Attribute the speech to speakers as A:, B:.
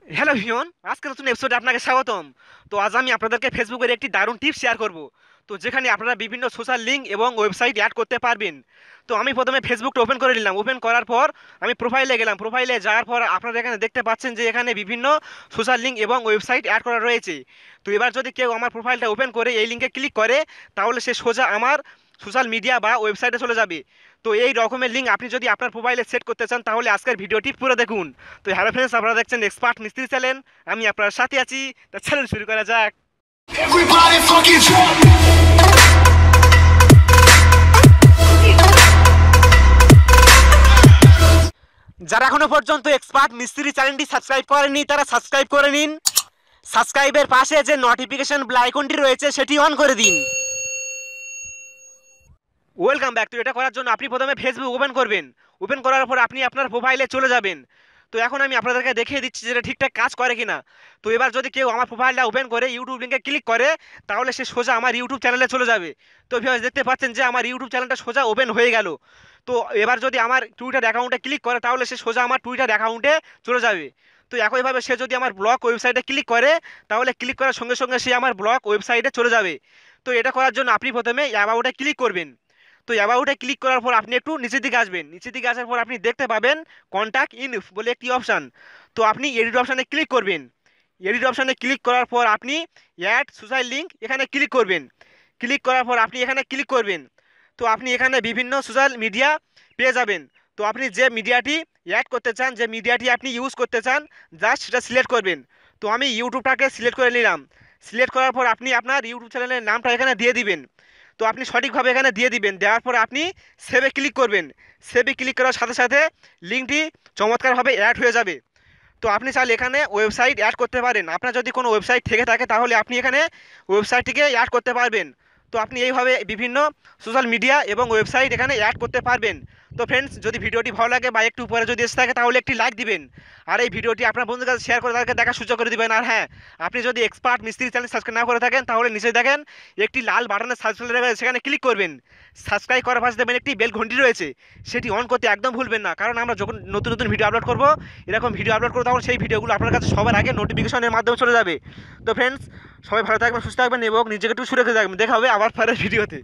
A: Hello ভিয়ন, আজকে নতুন এপিসোডে আপনাকে স্বাগতম। তো আজ আমি আপনাদেরকে ফেসবুকের একটি দারুণ টিপস শেয়ার করব। তো যেখানে আপনারা বিভিন্ন সোশ্যাল লিঙ্ক এবং ওয়েবসাইট অ্যাড করতে পারবেন। তো আমি প্রথমে ফেসবুকটা ওপেন করে নিলাম। ওপেন করার পর আমি প্রোফাইলে গেলাম। প্রোফাইলে যাওয়ার পর আপনারা এখানে দেখতে পাচ্ছেন যে এখানে বিভিন্ন সোশ্যাল লিঙ্ক এবং ওয়েবসাইট অ্যাড করা রয়েছে। তো এবার যদি কেউ আমার প্রোফাইলটা ওপেন করে এই লিঙ্কে ক্লিক করে, তাহলে সে সোজা আমার সোশ্যাল মিডিয়া বা ওয়েবসাইটে চলে যাবে। তো এই রকমের লিঙ্ক আপনি যদি আপনার মোবাইলে সেট করতে চান, তাহলে আজকের ভিডিওটি পুরো দেখুন। তো হ্যালো ফ্রেন্ডস, আপনারা দেখছেন এক্সপার্ট মিস্ত্রি চ্যানেল। আমি আপনার সাথে আছি। তা চ্যানেল শুরু করা যাক।
B: Everybody fucking jump!
A: যারা এখনো পর্যন্ত এক্সপার্ট মিস্ত্রি চ্যানেলটি সাবস্ক্রাইব করেননি, তারা সাবস্ক্রাইব করে নিন। সাবস্ক্রাইবের পাশে যে নোটিফিকেশন বেল আইকনটি রয়েছে সেটি অন করে দিন। Welcome back. তো এটা করার জন্য আপনি প্রথমে ফেসবুক ওপেন করবেন। ওপেন করার পর আপনি আপনার প্রোফাইলে চলে যাবেন। তো এখন আমি আপনাদেরকে দেখিয়ে দিচ্ছি যে এটা ঠিকঠাক কাজ করে কিনা। তো এবার যদি কেউ আমার প্রোফাইলটা ওপেন করে ইউটিউব লিঙ্কে ক্লিক করে, তাহলে সে সোজা আমার ইউটিউব চ্যানেলে চলে যাবে। তো ভিউয়ার্স, দেখতে পাচ্ছেন যে আমার ইউটিউব চ্যানেলটা সোজা ওপেন হয়ে গেল। তো এবার যদি আমার টুইটার অ্যাকাউন্টে ক্লিক করে, তাহলে সে সোজা আমার টুইটার অ্যাকাউন্টে চলে যাবে। তো একইভাবে সে যদি আমার ব্লগ ওয়েবসাইটে ক্লিক করে, তাহলে ক্লিক করার সঙ্গে সঙ্গে সে আমার ব্লগ ওয়েবসাইটে চলে যাবে। তো এটা করার জন্য আপনি প্রথমে অ্যাবাউটে ক্লিক করবেন। তো অ্যাবাউটে ক্লিক করার পর আপনি একটু নিচের দিকে আসবেন। নিচের দিকে আসার পর আপনি দেখতে পাবেন কন্ট্যাক্ট ইনফ বলে একটি অপশান। তো আপনি এডিট অপশানে ক্লিক করবেন। এডিট অপশানে ক্লিক করার পর আপনি অ্যাড সোশ্যাল লিঙ্ক এখানে ক্লিক করবেন। ক্লিক করার পর আপনি এখানে ক্লিক করবেন। তো আপনি এখানে বিভিন্ন সোশ্যাল মিডিয়া পেয়ে যাবেন। তো আপনি যে মিডিয়াটি অ্যাড করতে চান, যে মিডিয়াটি আপনি ইউজ করতে চান, জাস্ট সেটা সিলেক্ট করবেন। তো আমি ইউটিউবটাকে সিলেক্ট করে নিলাম। সিলেক্ট করার পর আপনি আপনার ইউটিউব চ্যানেলের নামটা এখানে দিয়ে দিবেন। তো আপনি সঠিকভাবে এখানে দিয়ে দিবেন। দেওয়ার পর আপনি সেভে ক্লিক করবেন। সেভে ক্লিক করার সাথে সাথে লিঙ্কটি চমৎকারভাবে অ্যাড হয়ে যাবে। তো আপনি চাইলে এখানে ওয়েবসাইট অ্যাড করতে পারেন। আপনার যদি কোনো ওয়েবসাইট থেকে থাকে, তাহলে আপনি এখানে ওয়েবসাইটটিকে অ্যাড করতে পারবেন। তো আপনি এইভাবে বিভিন্ন সোশ্যাল মিডিয়া এবং ওয়েবসাইট এখানে অ্যাড করতে পারবেন। তো ফ্রেন্ডস, যদি ভিডিওটি ভালো লাগে বা একটু উপরে যদি এসে থাকে, তাহলে একটি লাইক দিবেন। আর এই ভিডিওটি আপনার বন্ধুদের কাছে শেয়ার করে তাদেরকে দেখার সুযোগ করে দিবেন। আর হ্যাঁ, আপনি যদি এক্সপার্ট মিস্ত্রি চ্যানেল সাবস্ক্রাইব না করে থাকেন, তাহলে নিচে দেখেন একটি লাল বাটনে সাবস্ক্রাইব রয়েছে, সেখানে ক্লিক করবেন। সাবস্ক্রাইব করার পাশে দেখবেন একটি বেল ঘন্টি রয়েছে, সেটি অন করতে একদম ভুলবেন না। কারণ আমরা যখন নতুন নতুন ভিডিও আপলোড করব, এরকম ভিডিও আপলোড করবো, তখন সেই ভিডিওগুলো আপনার কাছে সবার আগে নোটিফিকেশনের মাধ্যমে চলে যাবে। তো ফ্রেন্ডস, সবাই ভালো থাকবেন, সুস্থ থাকবেন এবং নিজেকে একটু সুরক্ষিত থাকবেন। দেখা হবে আবার পরের ভিডিওতে।